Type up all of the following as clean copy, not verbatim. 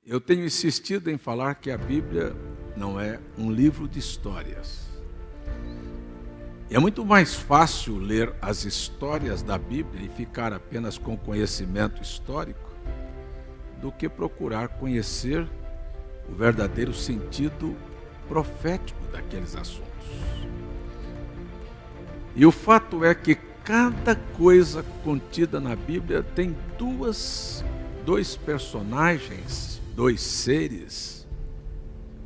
Eu tenho insistido em falar que a Bíblia não é um livro de histórias. É muito mais fácil ler as histórias da Bíblia e ficar apenas com conhecimento histórico do que procurar conhecer o verdadeiro sentido profético daqueles assuntos. E o fato é que cada coisa contida na Bíblia tem dois personagens, dois seres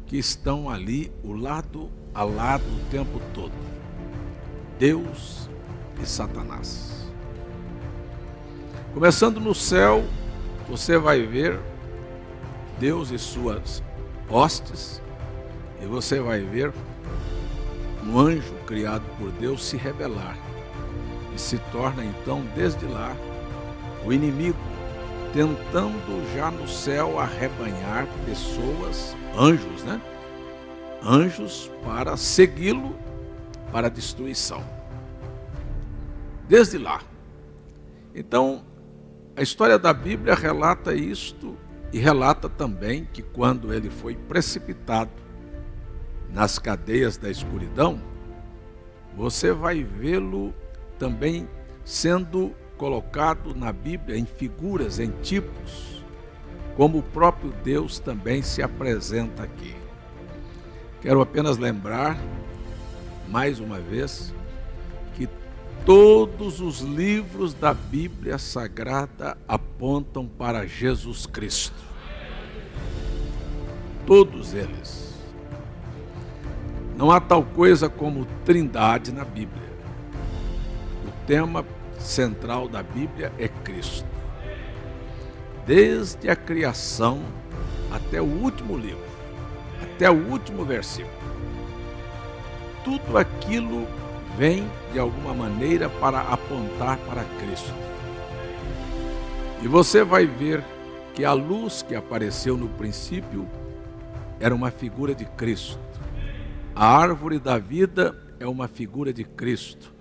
que estão ali, o lado a lado o tempo todo. Deus e Satanás. Começando no céu, você vai ver Deus e suas hostes, e você vai ver um anjo criado por Deus se rebelar, e se torna então, desde lá, o inimigo, tentando já no céu arrebanhar pessoas, anjos, Anjos para segui-lo para a destruição. Desde lá. Então, a história da Bíblia relata isto e relata também que quando ele foi precipitado nas cadeias da escuridão, você vai vê-lo também sendo colocado na Bíblia em figuras, em tipos, como o próprio Deus também se apresenta aqui. Quero apenas lembrar, mais uma vez, que todos os livros da Bíblia Sagrada apontam para Jesus Cristo. Todos eles. Não há tal coisa como trindade na Bíblia. O tema central da Bíblia é Cristo. Desde a criação até o último livro, até o último versículo. Tudo aquilo vem de alguma maneira para apontar para Cristo. E você vai ver que a luz que apareceu no princípio era uma figura de Cristo. A árvore da vida é uma figura de Cristo.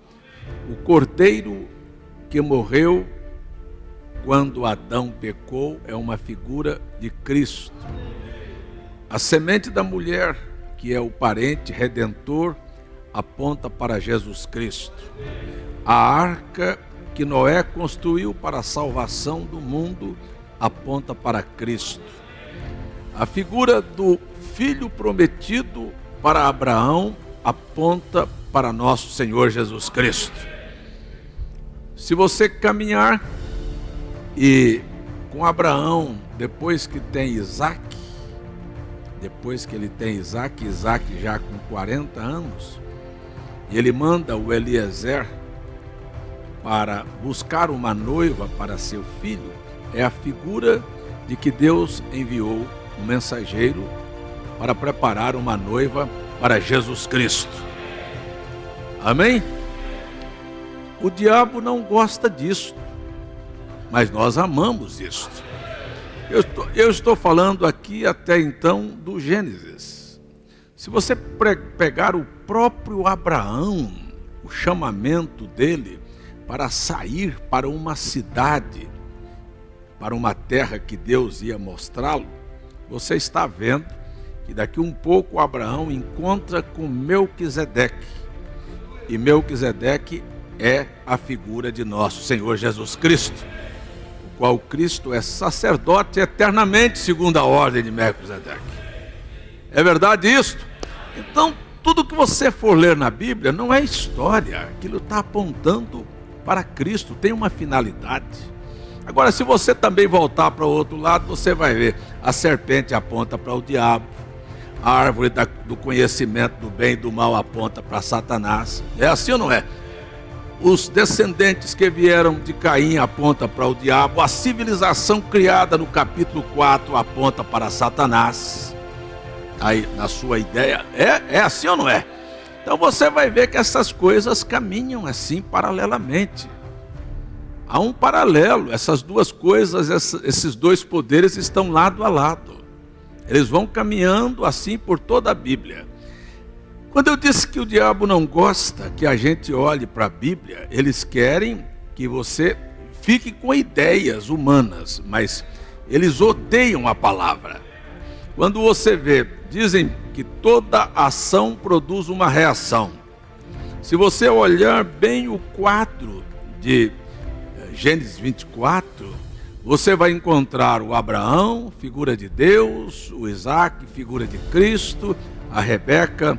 O cordeiro que morreu quando Adão pecou é uma figura de Cristo. A semente da mulher, que é o parente redentor, aponta para Jesus Cristo. A arca que Noé construiu para a salvação do mundo aponta para Cristo. A figura do filho prometido para Abraão aponta para nosso Senhor Jesus Cristo. Se você caminhar e com Abraão, depois que tem Isaac, Isaac já com 40 anos, e ele manda o Eliezer para buscar uma noiva para seu filho, é a figura de que Deus enviou um mensageiro para preparar uma noiva para Jesus Cristo. Amém? O diabo não gosta disso, mas nós amamos isto. Eu estou falando aqui até então do Gênesis. Se você pegar o próprio Abraão, o chamamento dele para sair para uma cidade, para uma terra que Deus ia mostrá-lo, você está vendo que daqui um pouco Abraão encontra com Melquisedeque. E Melquisedeque é a figura de nosso Senhor Jesus Cristo, o qual Cristo é sacerdote eternamente segundo a ordem de Melquisedeque. É verdade isto? Então, tudo que você for ler na Bíblia não é história, aquilo está apontando para Cristo, tem uma finalidade. Agora, se você também voltar para o outro lado, você vai ver, a serpente aponta para o diabo, a árvore do conhecimento do bem e do mal aponta para Satanás. É assim ou não é? Os descendentes que vieram de Caim apontam para o diabo, a civilização criada no capítulo 4 aponta para Satanás. Aí, na sua ideia, é assim ou não é? Então você vai ver que essas coisas caminham assim paralelamente. Há um paralelo, essas duas coisas, esses dois poderes estão lado a lado. Eles vão caminhando assim por toda a Bíblia. Quando eu disse que o diabo não gosta que a gente olhe para a Bíblia, eles querem que você fique com ideias humanas, mas eles odeiam a palavra. Quando você vê, dizem que toda ação produz uma reação. Se você olhar bem o quadro de Gênesis 24, você vai encontrar o Abraão, figura de Deus, o Isaac, figura de Cristo, a Rebeca,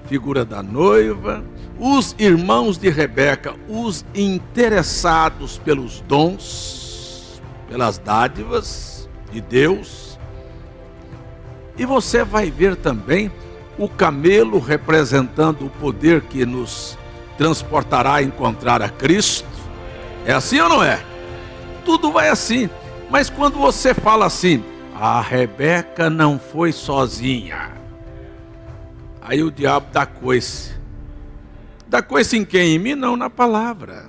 figura da noiva, os irmãos de Rebeca, os interessados pelos dons, pelas dádivas de Deus. E você vai ver também o camelo representando o poder que nos transportará a encontrar a Cristo. É assim ou não é? Tudo vai assim. Mas quando você fala assim, a Rebeca não foi sozinha, aí o diabo dá coice. Dá coice em quem? Em mim? Não, na palavra.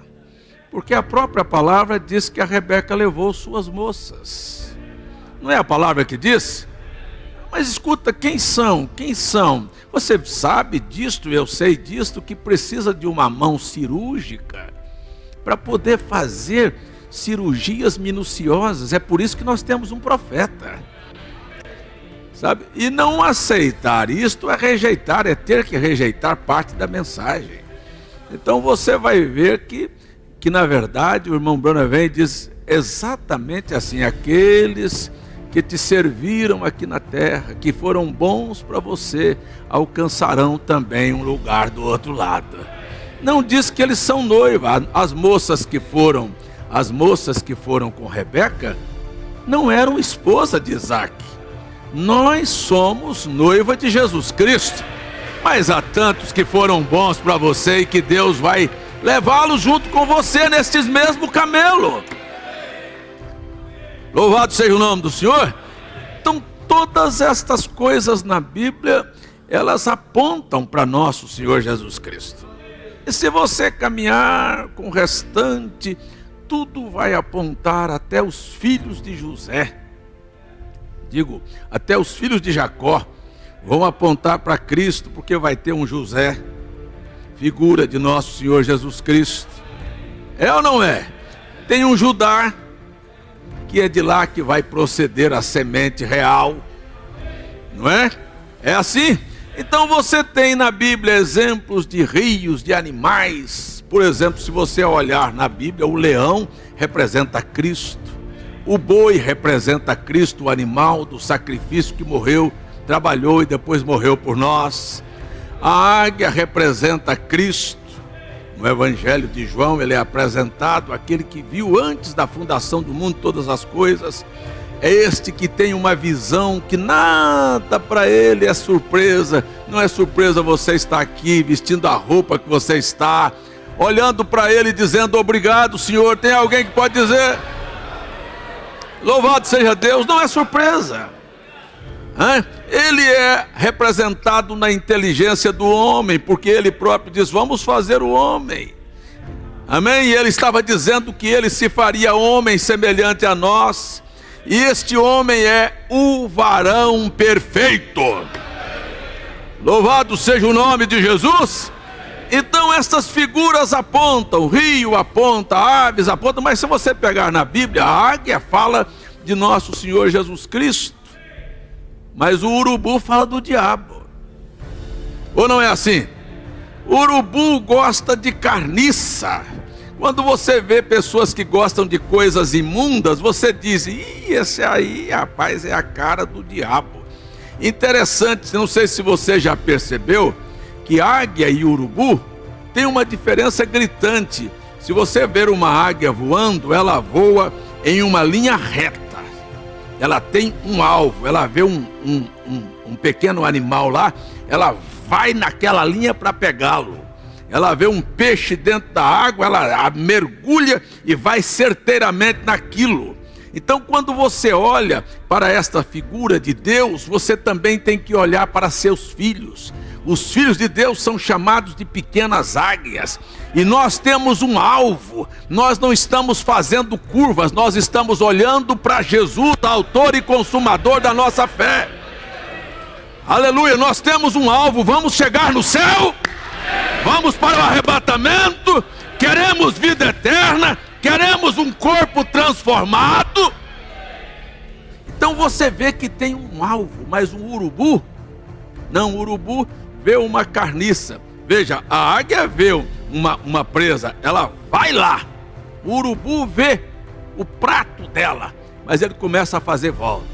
Porque a própria palavra diz que a Rebeca levou suas moças. Não é a palavra que diz? Mas escuta, quem são? Quem são? Você sabe disto, eu sei disto, que precisa de uma mão cirúrgica para poder fazer cirurgias minuciosas. É por isso que nós temos um profeta. Sabe? E não aceitar isto é rejeitar, é ter que rejeitar parte da mensagem. Então você vai ver que na verdade o irmão Branham vem e diz exatamente assim: aqueles que te serviram aqui na terra, que foram bons para você, alcançarão também um lugar do outro lado. Não diz que eles são noivas. As moças que foram com Rebeca não eram esposa de Isaac. Nós somos noiva de Jesus Cristo. Mas há tantos que foram bons para você e que Deus vai levá-los junto com você nestes mesmo camelo. Louvado seja o nome do Senhor. Então todas estas coisas na Bíblia, elas apontam para nosso Senhor Jesus Cristo. E se você caminhar com o restante, tudo vai apontar até os filhos de José. Digo, até os filhos de Jacó vão apontar para Cristo, porque vai ter um José, figura de nosso Senhor Jesus Cristo. É ou não é? Tem um Judá, que é de lá que vai proceder a semente real, não é? É assim? Então você tem na Bíblia exemplos de rios, de animais. Por exemplo, se você olhar na Bíblia, o leão representa Cristo, o boi representa Cristo, o animal do sacrifício que morreu, trabalhou e depois morreu por nós. A águia representa Cristo. No Evangelho de João ele é apresentado, aquele que viu antes da fundação do mundo todas as coisas. É este que tem uma visão que nada para ele é surpresa. Não é surpresa você estar aqui vestindo a roupa que você está, olhando para ele e dizendo obrigado, Senhor. Tem alguém que pode dizer louvado seja Deus? Não é surpresa. Ele é representado na inteligência do homem, porque ele próprio diz, vamos fazer o homem. Amém? E ele estava dizendo que ele se faria homem semelhante a nós. E este homem é o varão perfeito. Louvado seja o nome de Jesus. Então estas figuras apontam, rio aponta, aves apontam, mas se você pegar na Bíblia, a águia fala de nosso Senhor Jesus Cristo. Mas o urubu fala do diabo. Ou não é assim? O urubu gosta de carniça. Quando você vê pessoas que gostam de coisas imundas, você diz, esse aí, rapaz, é a cara do diabo. Interessante, não sei se você já percebeu, que águia e urubu tem uma diferença gritante. Se você ver uma águia voando, ela voa em uma linha reta. Ela tem um alvo, ela vê um pequeno animal lá, ela vai naquela linha para pegá-lo. Ela vê um peixe dentro da água, ela mergulha e vai certeiramente naquilo. Então quando você olha para esta figura de Deus, você também tem que olhar para seus filhos. Os filhos de Deus são chamados de pequenas águias. E nós temos um alvo. Nós não estamos fazendo curvas. Nós estamos olhando para Jesus, autor e consumador da nossa fé. Aleluia, nós temos um alvo. Vamos chegar no céu. Vamos para o arrebatamento. Queremos vida eterna. Queremos um corpo transformado. Então você vê que tem um alvo, mas um urubu, não, o urubu vê uma carniça. Veja, a águia vê uma presa, ela vai lá. O urubu vê o prato dela, mas ele começa a fazer volta.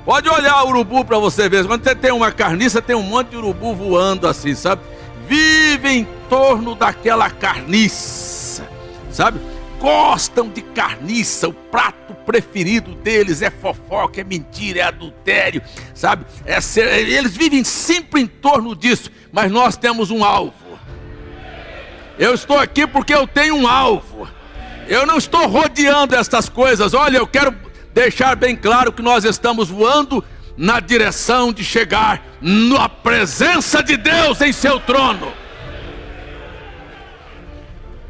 Pode olhar o urubu para você ver. Quando você tem uma carniça, tem um monte de urubu voando assim, sabe? Vive em torno daquela carniça, sabe? Gostam de carniça, o prato preferido deles é fofoca, é mentira, é adultério, sabe? Eles vivem sempre em torno disso, mas nós temos um alvo. Eu estou aqui porque eu tenho um alvo. Eu não estou rodeando estas coisas. Olha, eu quero deixar bem claro que nós estamos voando na direção de chegar na presença de Deus em seu trono.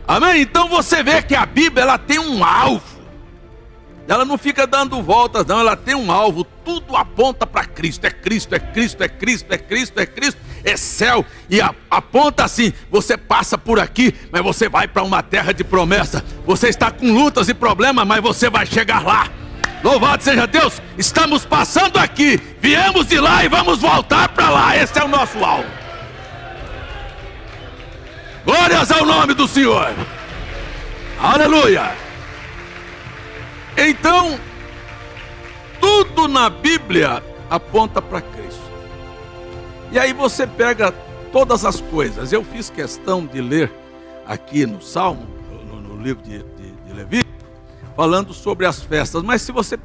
Amém? Então você vê que a Bíblia, ela tem um alvo. Ela não fica dando voltas, não. Ela tem um alvo. Tudo aponta para Cristo. É Cristo, é Cristo, é Cristo, é Cristo, é Cristo. É céu. E aponta assim. Você passa por aqui, mas você vai para uma terra de promessa. Você está com lutas e problemas, mas você vai chegar lá. Louvado seja Deus. Estamos passando aqui. Viemos de lá e vamos voltar para lá. Esse é o nosso alvo. Glórias ao nome do Senhor. Aleluia. Então, tudo na Bíblia aponta para Cristo. E aí você pega todas as coisas. Eu fiz questão de ler aqui no Salmo, no livro de Levítico, falando sobre as festas. Mas se você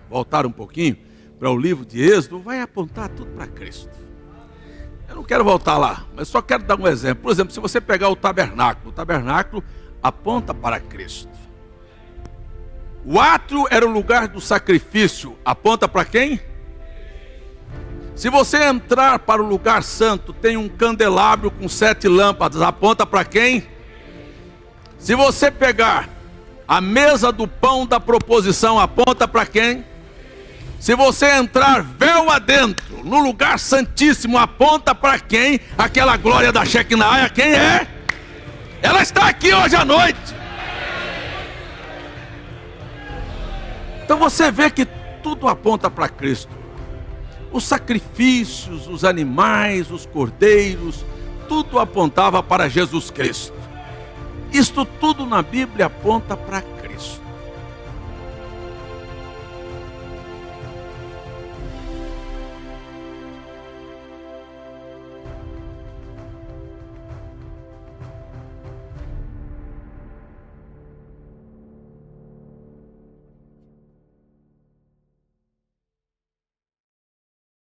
voltar um pouquinho para o livro de Êxodo, vai apontar tudo para Cristo. Eu não quero voltar lá, mas só quero dar um exemplo. Por exemplo, se você pegar o tabernáculo aponta para Cristo. O átrio era o lugar do sacrifício, aponta para quem? Se você entrar para o lugar santo, tem um candelabro com 7 lâmpadas, aponta para quem? Se você pegar a mesa do pão da proposição, aponta para quem? Se você entrar véu adentro, no lugar santíssimo, aponta para quem? Aquela glória da Shekinah, quem é? Ela está aqui hoje à noite. Então você vê que tudo aponta para Cristo. Os sacrifícios, os animais, os cordeiros, tudo apontava para Jesus Cristo. Isto tudo na Bíblia aponta para